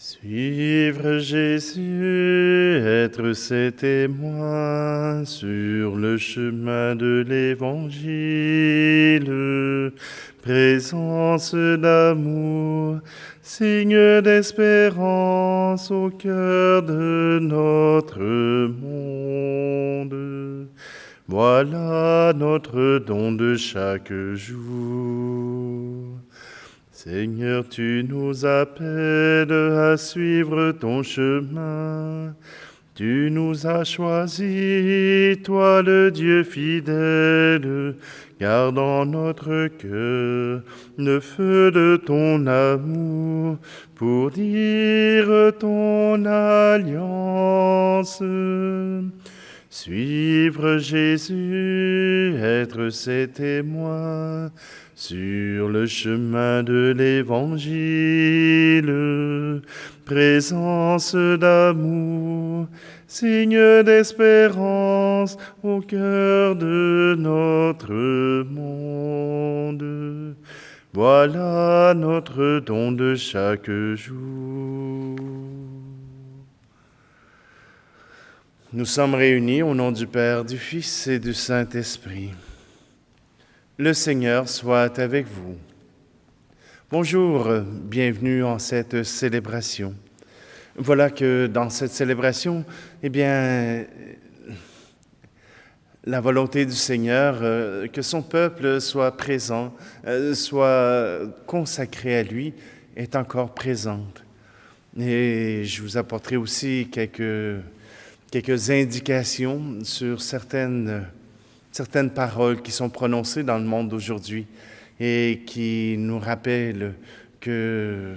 Suivre Jésus, être ses témoins sur le chemin de l'Évangile, présence d'amour, signe d'espérance au cœur de notre monde. Voilà notre don de chaque jour. Seigneur, tu nous appelles à suivre ton chemin. Tu nous as choisis, toi le Dieu fidèle, garde en notre cœur le feu de ton amour pour dire ton alliance. Suivre Jésus, être ses témoins sur le chemin de l'Évangile, présence d'amour, signe d'espérance au cœur de notre monde. Voilà notre don de chaque jour. Nous sommes réunis au nom du Père, du Fils et du Saint-Esprit. Le Seigneur soit avec vous. Bonjour, bienvenue en cette célébration. Voilà que dans cette célébration, la volonté du Seigneur, que son peuple soit présent, soit consacré à lui, est encore présente. Et je vous apporterai aussi quelques indications sur certaines paroles qui sont prononcées dans le monde d'aujourd'hui et qui nous rappellent que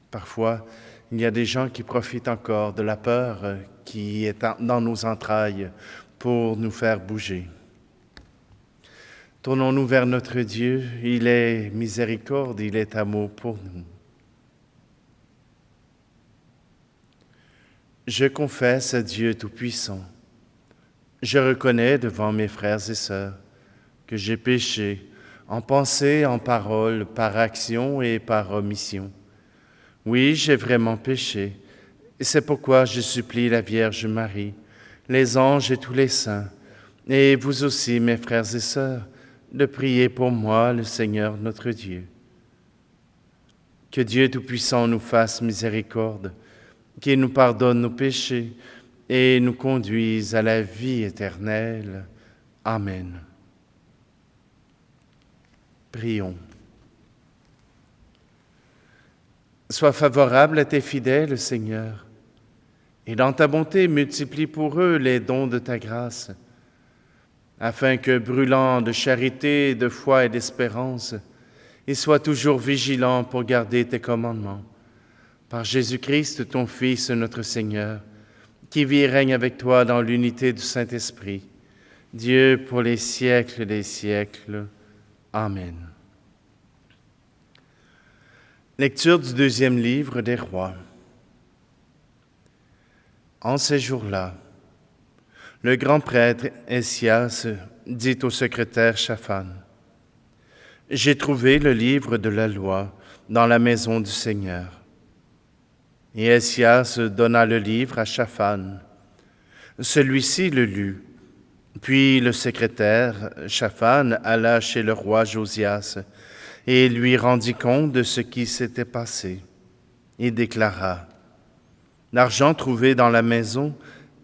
parfois, il y a des gens qui profitent encore de la peur qui est dans nos entrailles pour nous faire bouger. Tournons-nous vers notre Dieu, il est miséricorde, il est amour pour nous. Je confesse à Dieu Tout-Puissant. Je reconnais devant mes frères et sœurs que j'ai péché en pensée, en parole, par action et par omission. Oui, j'ai vraiment péché, et c'est pourquoi je supplie la Vierge Marie, les anges et tous les saints, et vous aussi, mes frères et sœurs, de prier pour moi, le Seigneur notre Dieu. Que Dieu Tout-Puissant nous fasse miséricorde, qu'il nous pardonne nos péchés et nous conduise à la vie éternelle. Amen. Prions. Sois favorable à tes fidèles, Seigneur, et dans ta bonté multiplie pour eux les dons de ta grâce, afin que, brûlant de charité, de foi et d'espérance, ils soient toujours vigilants pour garder tes commandements. Par Jésus-Christ, ton Fils, notre Seigneur, qui vit et règne avec toi dans l'unité du Saint-Esprit, Dieu pour les siècles des siècles. Amen. Lecture du deuxième livre des Rois. En ces jours-là, le grand prêtre Essias dit au secrétaire Shaphan, « J'ai trouvé le livre de la loi dans la maison du Seigneur. » Et Essias donna le livre à Shaphan. Celui-ci le lut. Puis le secrétaire, Shaphan, alla chez le roi Josias et lui rendit compte de ce qui s'était passé. Il déclara, « L'argent trouvé dans la maison,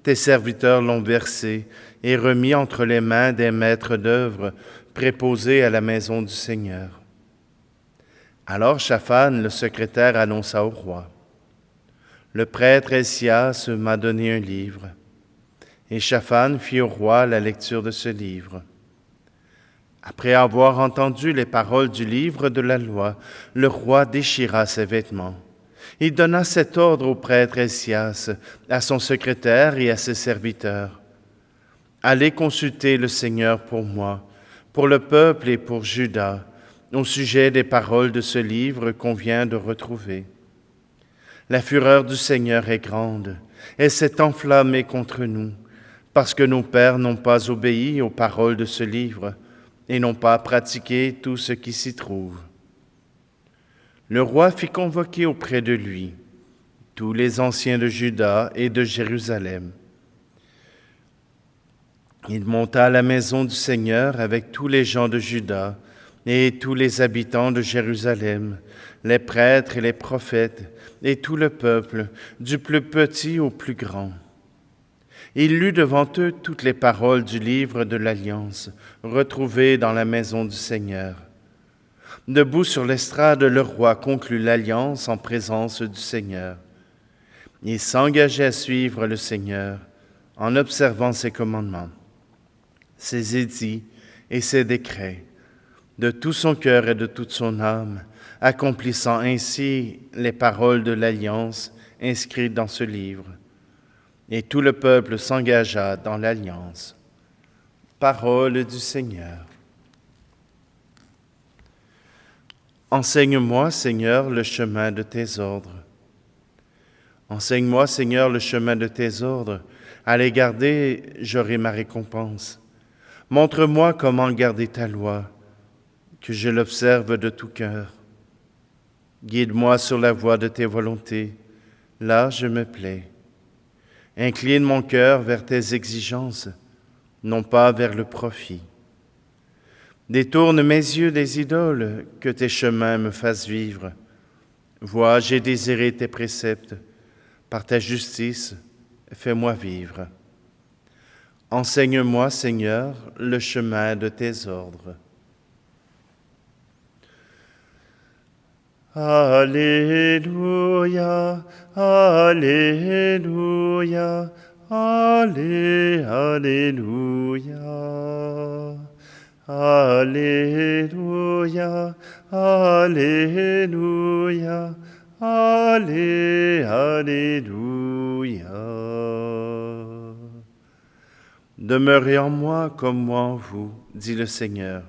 tes serviteurs l'ont versé et remis entre les mains des maîtres d'œuvre préposés à la maison du Seigneur. » Alors Shaphan, le secrétaire, annonça au roi, « Le prêtre Essias m'a donné un livre. » Et Shaphan fit au roi la lecture de ce livre. Après avoir entendu les paroles du livre de la loi, le roi déchira ses vêtements. Il donna cet ordre au prêtre Essias, à son secrétaire et à ses serviteurs. « Allez consulter le Seigneur pour moi, pour le peuple et pour Juda, au sujet des paroles de ce livre qu'on vient de retrouver. La fureur du Seigneur est grande, elle s'est enflammée contre nous, parce que nos pères n'ont pas obéi aux paroles de ce livre et n'ont pas pratiqué tout ce qui s'y trouve. » Le roi fit convoquer auprès de lui tous les anciens de Juda et de Jérusalem. Il monta à la maison du Seigneur avec tous les gens de Juda et tous les habitants de Jérusalem, les prêtres et les prophètes, et tout le peuple, du plus petit au plus grand. Il lut devant eux toutes les paroles du livre de l'Alliance, retrouvées dans la maison du Seigneur. Debout sur l'estrade, le roi conclut l'Alliance en présence du Seigneur. Il s'engageait à suivre le Seigneur en observant ses commandements, ses édits et ses décrets, de tout son cœur et de toute son âme, accomplissant ainsi les paroles de l'Alliance inscrites dans ce livre. Et tout le peuple s'engagea dans l'Alliance. Parole du Seigneur. Enseigne-moi, Seigneur, le chemin de tes ordres. Enseigne-moi, Seigneur, le chemin de tes ordres. À les garder, j'aurai ma récompense. Montre-moi comment garder ta loi, que je l'observe de tout cœur. Guide-moi sur la voie de tes volontés, là je me plais. Incline mon cœur vers tes exigences, non pas vers le profit. Détourne mes yeux des idoles, que tes chemins me fassent vivre. Vois, j'ai désiré tes préceptes, par ta justice, fais-moi vivre. Enseigne-moi, Seigneur, le chemin de tes ordres. Alléluia, Alléluia, Alléluia. Alléluia, Alléluia, Alléluia. Demeurez en moi comme moi en vous, dit le Seigneur.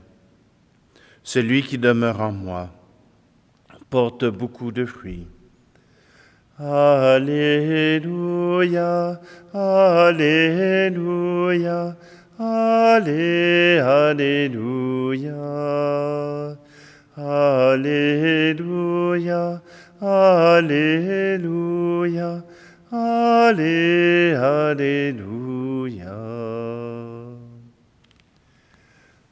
Celui qui demeure en moi porte beaucoup de fruits. Alléluia, Alléluia, Alléluia, Alléluia, Alléluia, Alléluia.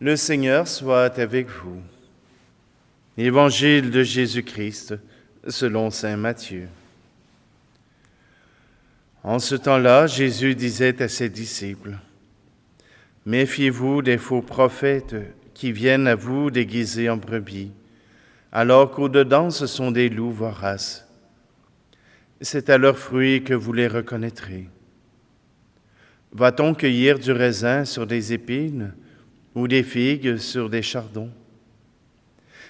Le Seigneur soit avec vous. Évangile de Jésus-Christ selon saint Matthieu. En ce temps-là, Jésus disait à ses disciples, « Méfiez-vous des faux prophètes qui viennent à vous déguisés en brebis, alors qu'au-dedans ce sont des loups voraces. C'est à leurs fruits que vous les reconnaîtrez. Va-t-on cueillir du raisin sur des épines ou des figues sur des chardons?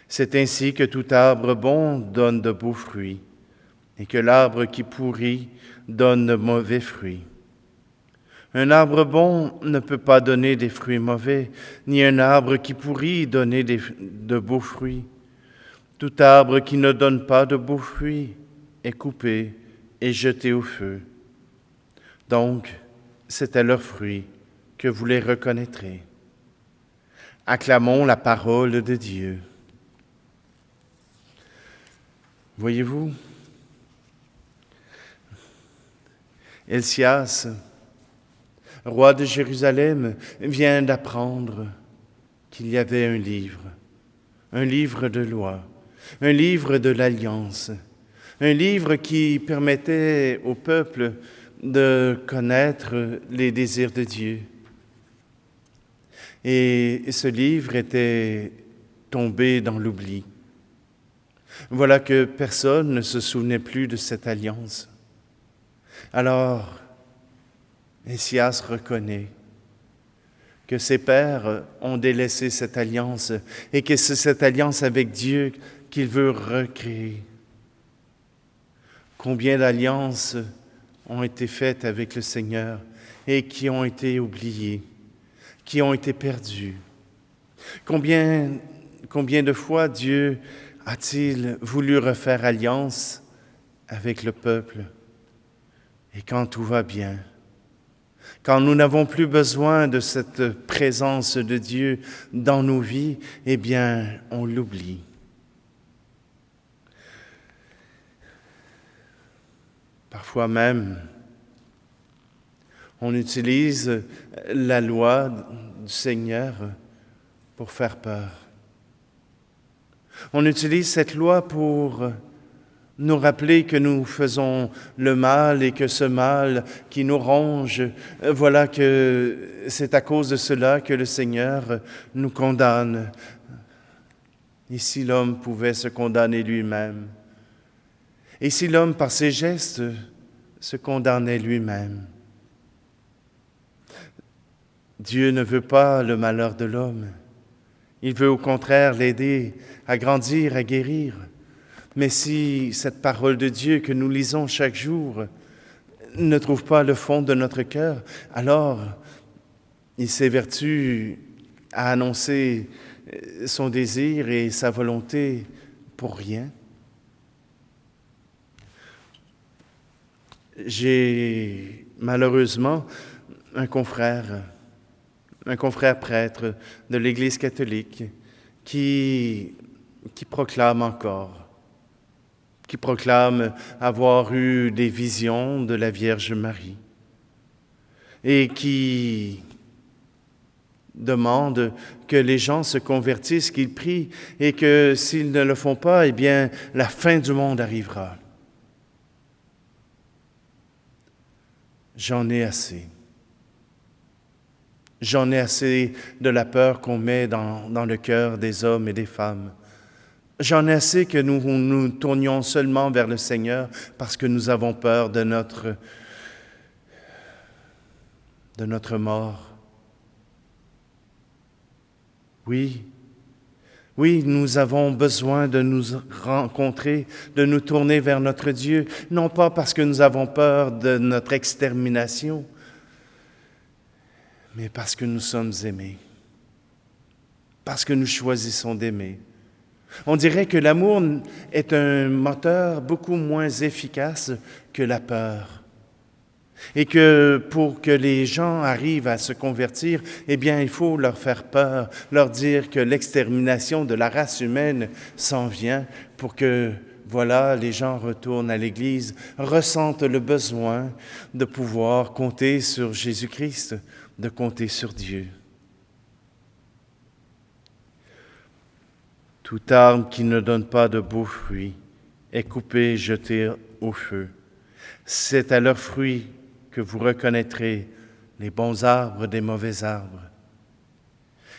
C'est ainsi que tout arbre bon donne de beaux fruits, et que l'arbre qui pourrit donne de mauvais fruits. Un arbre bon ne peut pas donner des fruits mauvais, ni un arbre qui pourrit donner de beaux fruits. Tout arbre qui ne donne pas de beaux fruits est coupé et jeté au feu. Donc, c'est à leurs fruits que vous les reconnaîtrez. Acclamons la parole de Dieu. Voyez-vous, Helcias, roi de Jérusalem, vient d'apprendre qu'il y avait un livre de loi, un livre de l'Alliance, un livre qui permettait au peuple de connaître les désirs de Dieu. Et ce livre était tombé dans l'oubli. Voilà que personne ne se souvenait plus de cette alliance. Alors, Helcias reconnaît que ses pères ont délaissé cette alliance et que c'est cette alliance avec Dieu qu'il veut recréer. Combien d'alliances ont été faites avec le Seigneur et qui ont été oubliées, qui ont été perdues. Combien de fois Dieu a-t-il voulu refaire alliance avec le peuple? Et quand tout va bien, quand nous n'avons plus besoin de cette présence de Dieu dans nos vies, eh bien, on l'oublie. « Parfois même, on utilise la loi du Seigneur pour faire peur. On utilise cette loi pour nous rappeler que nous faisons le mal et que ce mal qui nous ronge, voilà que c'est à cause de cela que le Seigneur nous condamne. Et si l'homme pouvait se condamner lui-même, et si l'homme par ses gestes se condamnait lui-même. Dieu ne veut pas le malheur de l'homme. Il veut au contraire l'aider à grandir, à guérir. Mais si cette parole de Dieu que nous lisons chaque jour ne trouve pas le fond de notre cœur, alors il s'évertue à annoncer son désir et sa volonté pour rien. J'ai malheureusement un confrère prêtre de l'Église catholique qui proclame encore, qui proclame avoir eu des visions de la Vierge Marie et qui demande que les gens se convertissent, qu'ils prient et que s'ils ne le font pas, eh bien, la fin du monde arrivera. J'en ai assez. J'en ai assez de la peur qu'on met dans le cœur des hommes et des femmes. J'en ai assez que nous nous tournions seulement vers le Seigneur parce que nous avons peur de notre mort. Oui, nous avons besoin de nous rencontrer, de nous tourner vers notre Dieu, non pas parce que nous avons peur de notre extermination, mais parce que nous sommes aimés, parce que nous choisissons d'aimer. On dirait que l'amour est un moteur beaucoup moins efficace que la peur. Et que pour que les gens arrivent à se convertir, eh bien, il faut leur faire peur, leur dire que l'extermination de la race humaine s'en vient pour que, voilà, les gens retournent à l'Église, ressentent le besoin de pouvoir compter sur Jésus-Christ, de compter sur Dieu. Toute arbre qui ne donne pas de beaux fruits est coupée et jetée au feu. C'est à leurs fruits que vous reconnaîtrez les bons arbres des mauvais arbres.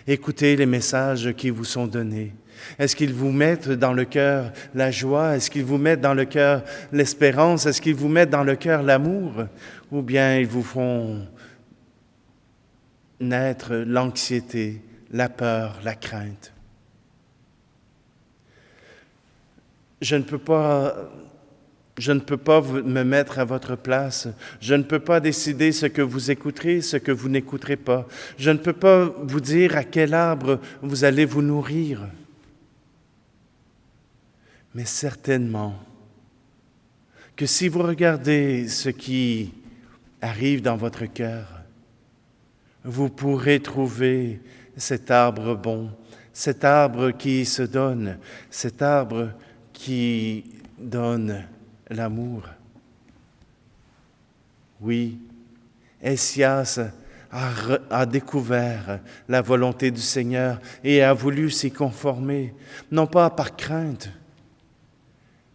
Écoutez les messages qui vous sont donnés. Est-ce qu'ils vous mettent dans le cœur la joie? Est-ce qu'ils vous mettent dans le cœur l'espérance? Est-ce qu'ils vous mettent dans le cœur l'amour? Ou bien ils vous font naître l'anxiété, la peur, la crainte? Je ne peux pas me mettre à votre place. Je ne peux pas décider ce que vous écouterez, ce que vous n'écouterez pas. Je ne peux pas vous dire à quel arbre vous allez vous nourrir. Mais certainement que si vous regardez ce qui arrive dans votre cœur, vous pourrez trouver cet arbre bon, cet arbre qui se donne, cet arbre qui donne l'amour. Oui, Essias a découvert la volonté du Seigneur et a voulu s'y conformer, non pas par crainte,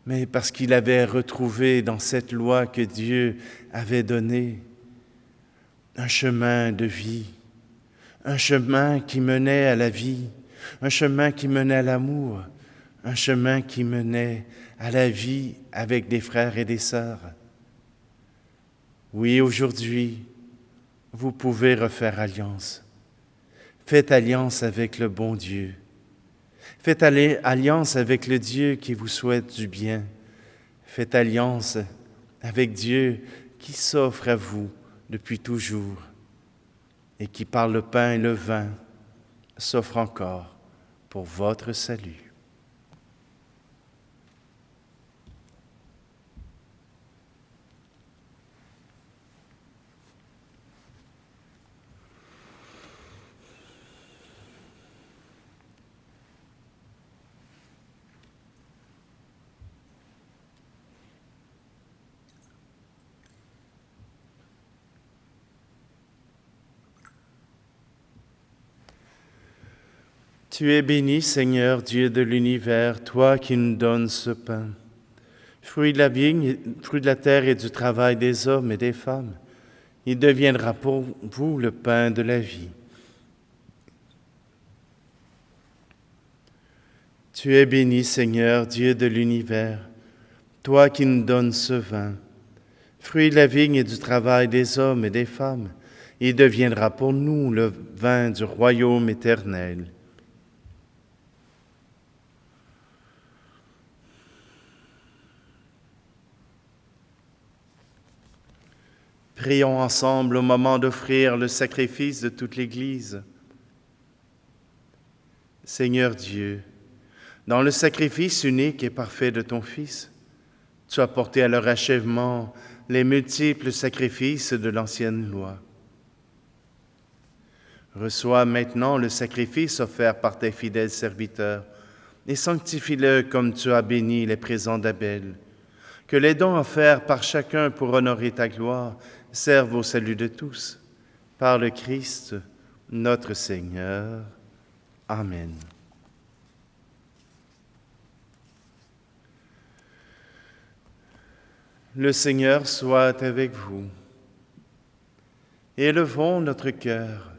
mais parce qu'il avait retrouvé dans cette loi que Dieu avait donnée un chemin de vie, un chemin qui menait à la vie, un chemin qui menait à l'amour, un chemin qui menait à la vie avec des frères et des sœurs. Oui, aujourd'hui, vous pouvez refaire alliance. Faites alliance avec le bon Dieu. Faites alliance avec le Dieu qui vous souhaite du bien. Faites alliance avec Dieu qui s'offre à vous depuis toujours et qui, par le pain et le vin, s'offre encore pour votre salut. Tu es béni, Seigneur, Dieu de l'univers, toi qui nous donnes ce pain, fruit de la vigne, fruit de la terre et du travail des hommes et des femmes. Il deviendra pour vous le pain de la vie. Tu es béni, Seigneur, Dieu de l'univers, toi qui nous donnes ce vin, fruit de la vigne et du travail des hommes et des femmes. Il deviendra pour nous le vin du royaume éternel. Prions ensemble au moment d'offrir le sacrifice de toute l'Église. Seigneur Dieu, dans le sacrifice unique et parfait de ton Fils, tu as porté à leur achèvement les multiples sacrifices de l'ancienne loi. Reçois maintenant le sacrifice offert par tes fidèles serviteurs et sanctifie-le comme tu as béni les présents d'Abel. Que les dons offerts par chacun pour honorer ta gloire servent au salut de tous. Par le Christ, notre Seigneur. Amen. Le Seigneur soit avec vous. Élevons notre cœur.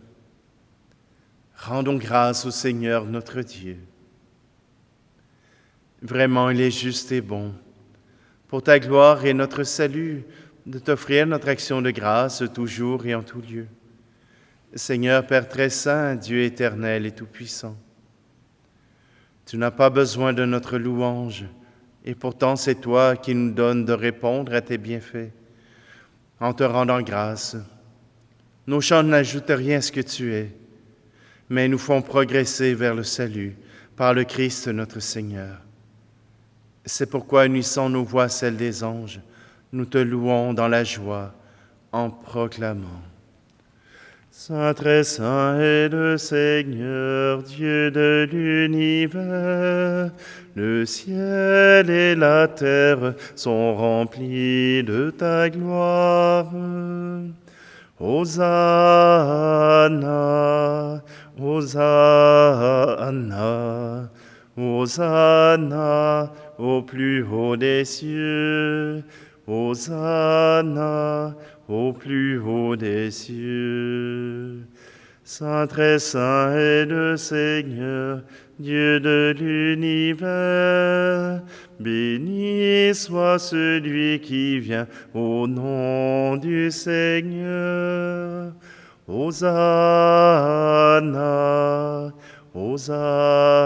Rendons grâce au Seigneur notre Dieu. Vraiment, il est juste et bon, pour ta gloire et notre salut, de t'offrir notre action de grâce toujours et en tout lieu. Seigneur Père très saint, Dieu éternel et tout-puissant, tu n'as pas besoin de notre louange, et pourtant c'est toi qui nous donnes de répondre à tes bienfaits. En te rendant grâce, nos chants n'ajoutent rien à ce que tu es, mais nous font progresser vers le salut par le Christ notre Seigneur. C'est pourquoi, unissant nos voix à celles des anges, nous te louons dans la joie en proclamant. Saint, très saint est le Seigneur, Dieu de l'univers. Le ciel et la terre sont remplis de ta gloire. Hosanna, Hosanna, Hosanna au plus haut des cieux. Hosanna au plus haut des cieux. Saint, très saint est le Seigneur, Dieu de l'univers. Béni soit celui qui vient au nom du Seigneur. Hosanna, Hosanna,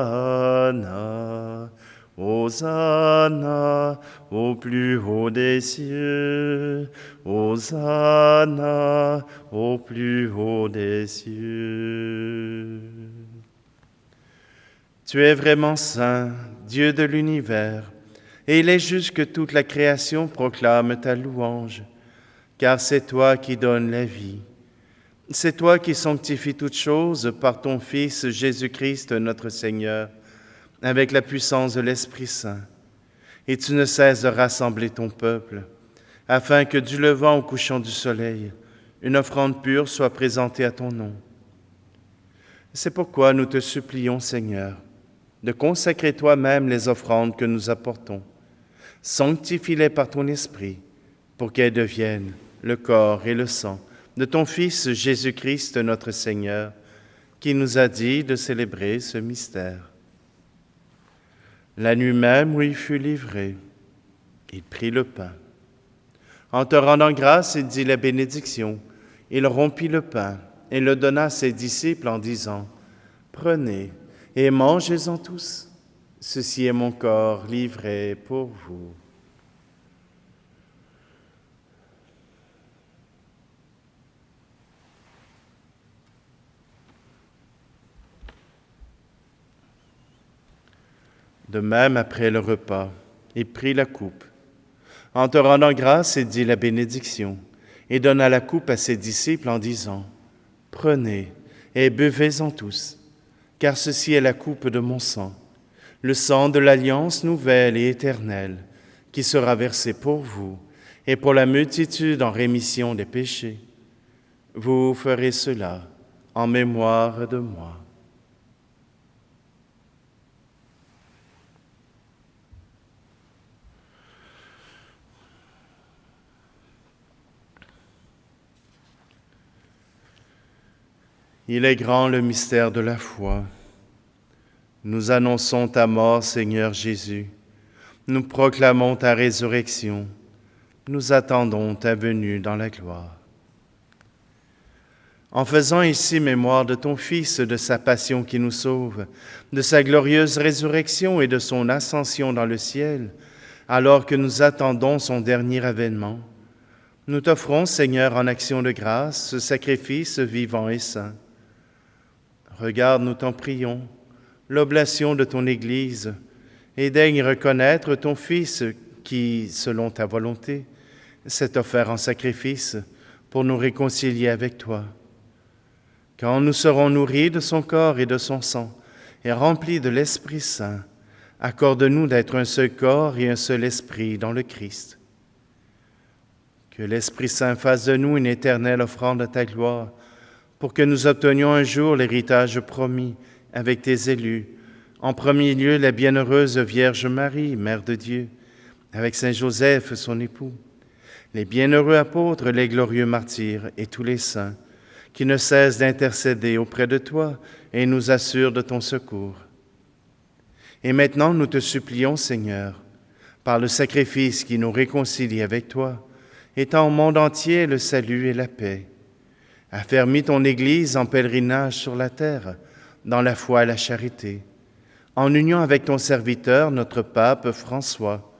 Hosanna au plus haut des cieux. Hosanna au plus haut des cieux. Tu es vraiment saint, Dieu de l'univers, et il est juste que toute la création proclame ta louange, car c'est toi qui donnes la vie. C'est toi qui sanctifies toutes choses par ton Fils Jésus-Christ notre Seigneur, avec la puissance de l'Esprit Saint. Et tu ne cesses de rassembler ton peuple, afin que du levant au couchant du soleil, une offrande pure soit présentée à ton nom. C'est pourquoi nous te supplions, Seigneur, de consacrer toi-même les offrandes que nous apportons. Sanctifie-les par ton Esprit, pour qu'elles deviennent le corps et le sang de ton Fils Jésus-Christ notre Seigneur, qui nous a dit de célébrer ce mystère. La nuit même où il fut livré, il prit le pain. En te rendant grâce, il dit la bénédiction. Il rompit le pain et le donna à ses disciples en disant, « Prenez et mangez-en tous. Ceci est mon corps livré pour vous. » De même, après le repas, il prit la coupe. En te rendant grâce, il dit la bénédiction et donna la coupe à ses disciples en disant, « Prenez et buvez-en tous, car ceci est la coupe de mon sang, le sang de l'alliance nouvelle et éternelle, qui sera versé pour vous et pour la multitude en rémission des péchés. Vous ferez cela en mémoire de moi. » Il est grand le mystère de la foi. Nous annonçons ta mort, Seigneur Jésus. Nous proclamons ta résurrection. Nous attendons ta venue dans la gloire. En faisant ici mémoire de ton Fils, de sa passion qui nous sauve, de sa glorieuse résurrection et de son ascension dans le ciel, alors que nous attendons son dernier avènement, nous t'offrons, Seigneur, en action de grâce, ce sacrifice vivant et saint. Regarde, nous t'en prions, l'oblation de ton Église, et daigne reconnaître ton Fils qui, selon ta volonté, s'est offert en sacrifice pour nous réconcilier avec toi. Quand nous serons nourris de son corps et de son sang, et remplis de l'Esprit Saint, accorde-nous d'être un seul corps et un seul esprit dans le Christ. Que l'Esprit Saint fasse de nous une éternelle offrande à ta gloire, pour que nous obtenions un jour l'héritage promis avec tes élus, en premier lieu la bienheureuse Vierge Marie, Mère de Dieu, avec Saint Joseph, son époux, les bienheureux apôtres, les glorieux martyrs et tous les saints, qui ne cessent d'intercéder auprès de toi et nous assurent de ton secours. Et maintenant, nous te supplions, Seigneur, par le sacrifice qui nous réconcilie avec toi, étends au monde entier le salut et la paix. Affermis ton Église en pèlerinage sur la terre, dans la foi et la charité, en union avec ton serviteur, notre pape François,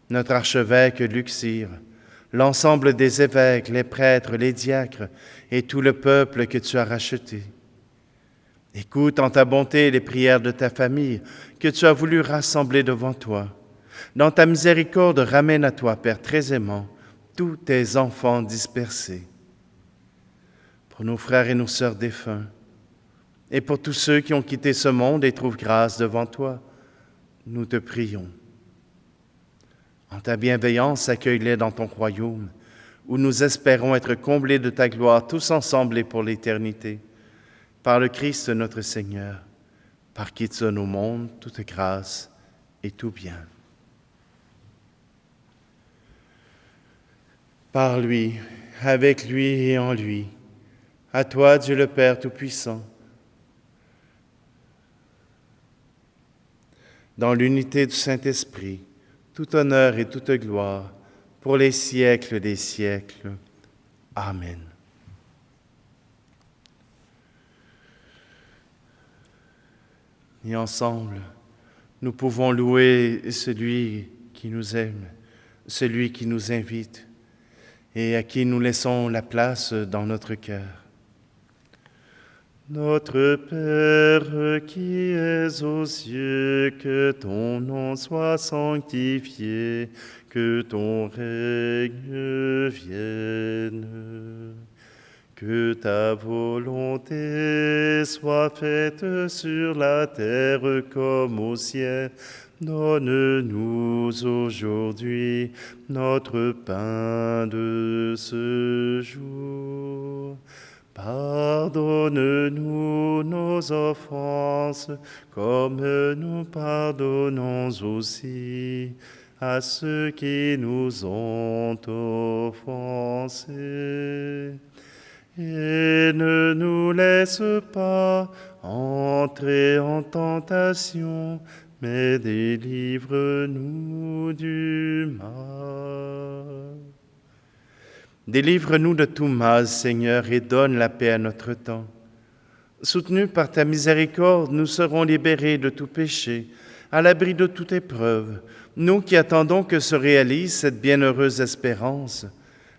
notre archevêque Luxire, l'ensemble des évêques, les prêtres, les diacres et tout le peuple que tu as racheté. Écoute en ta bonté les prières de ta famille que tu as voulu rassembler devant toi. Dans ta miséricorde, ramène à toi, Père très aimant, tous tes enfants dispersés. Pour nos frères et nos sœurs défunts, et pour tous ceux qui ont quitté ce monde et trouvent grâce devant toi, nous te prions. En ta bienveillance, accueille-les dans ton royaume, où nous espérons être comblés de ta gloire, tous ensemble et pour l'éternité. Par le Christ notre Seigneur, par qui te donne au monde toute grâce et tout bien. Par lui, avec lui et en lui, à toi, Dieu le Père Tout-Puissant, dans l'unité du Saint-Esprit, tout honneur et toute gloire, pour les siècles des siècles. Amen. Et ensemble, nous pouvons louer celui qui nous aime, celui qui nous invite et à qui nous laissons la place dans notre cœur. Notre Père qui es aux cieux, que ton nom soit sanctifié, que ton règne vienne. Que ta volonté soit faite sur la terre comme au ciel. Donne-nous aujourd'hui notre pain de ce jour. Pardonne-nous nos offenses, comme nous pardonnons aussi à ceux qui nous ont offensés. Et ne nous laisse pas entrer en tentation, mais délivre-nous du mal. Délivre-nous de tout mal, Seigneur, et donne la paix à notre temps. Soutenus par ta miséricorde, nous serons libérés de tout péché, à l'abri de toute épreuve, nous qui attendons que se réalise cette bienheureuse espérance,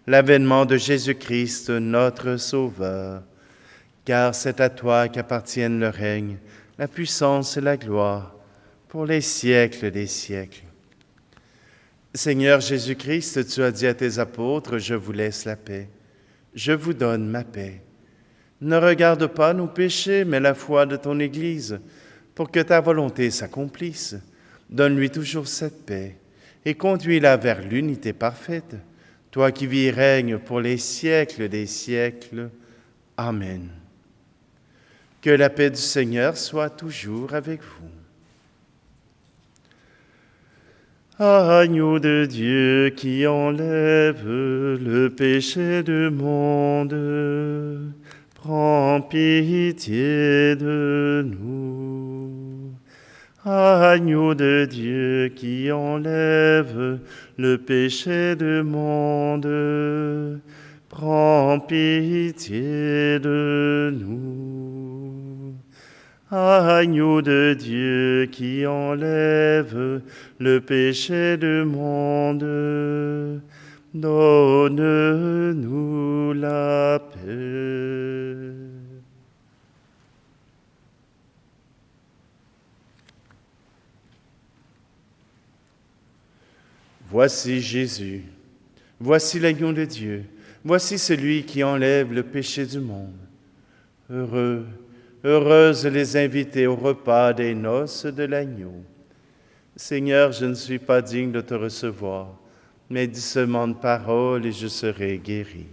l'avènement de Jésus-Christ, notre Sauveur. Car c'est à toi qu'appartiennent le règne, la puissance et la gloire, pour les siècles des siècles. Seigneur Jésus-Christ, tu as dit à tes apôtres, « Je vous laisse la paix, je vous donne ma paix. » Ne regarde pas nos péchés, mais la foi de ton Église, pour que ta volonté s'accomplisse. Donne-lui toujours cette paix et conduis-la vers l'unité parfaite, toi qui vis et règnes pour les siècles des siècles. Amen. Que la paix du Seigneur soit toujours avec vous. Agneau de Dieu qui enlève le péché du monde, prends pitié de nous. Agneau de Dieu qui enlève le péché du monde, prends pitié de nous. Agneau de Dieu qui enlève le péché du monde, donne-nous la paix. Voici Jésus, voici l'agneau de Dieu, voici celui qui enlève le péché du monde. Heureux, heureuses les invités au repas des noces de l'agneau. Seigneur, je ne suis pas digne de te recevoir, mais dis seulement une parole et je serai guéri.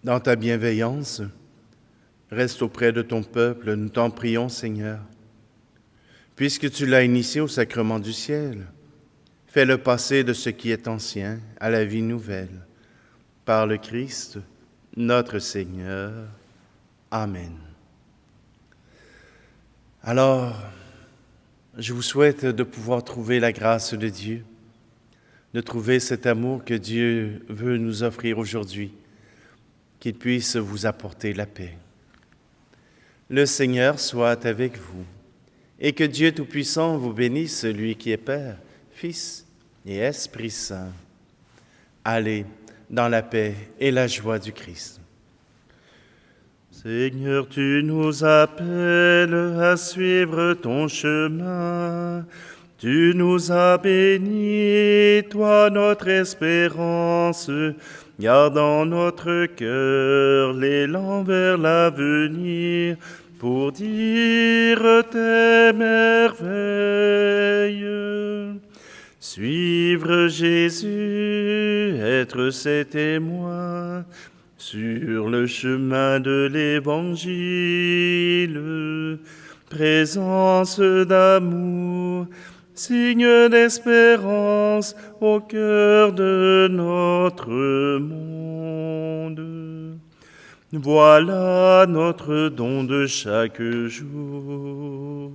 Dans ta bienveillance, reste auprès de ton peuple, nous t'en prions, Seigneur. Puisque tu l'as initié au sacrement du ciel, fais-le passer de ce qui est ancien à la vie nouvelle. Par le Christ, notre Seigneur. Amen. Alors, je vous souhaite de pouvoir trouver la grâce de Dieu, de trouver cet amour que Dieu veut nous offrir aujourd'hui, qu'il puisse vous apporter la paix. Le Seigneur soit avec vous, et que Dieu Tout-Puissant vous bénisse, lui qui est Père, Fils et Esprit Saint. Allez dans la paix et la joie du Christ. Seigneur, tu nous appelles à suivre ton chemin. Tu nous as bénis, toi notre espérance, gardant notre cœur l'élan vers l'avenir, pour dire tes merveilles. Suivre Jésus, être ses témoins, sur le chemin de l'Évangile, présence d'amour, signe d'espérance au cœur de notre monde. Voilà notre don de chaque jour.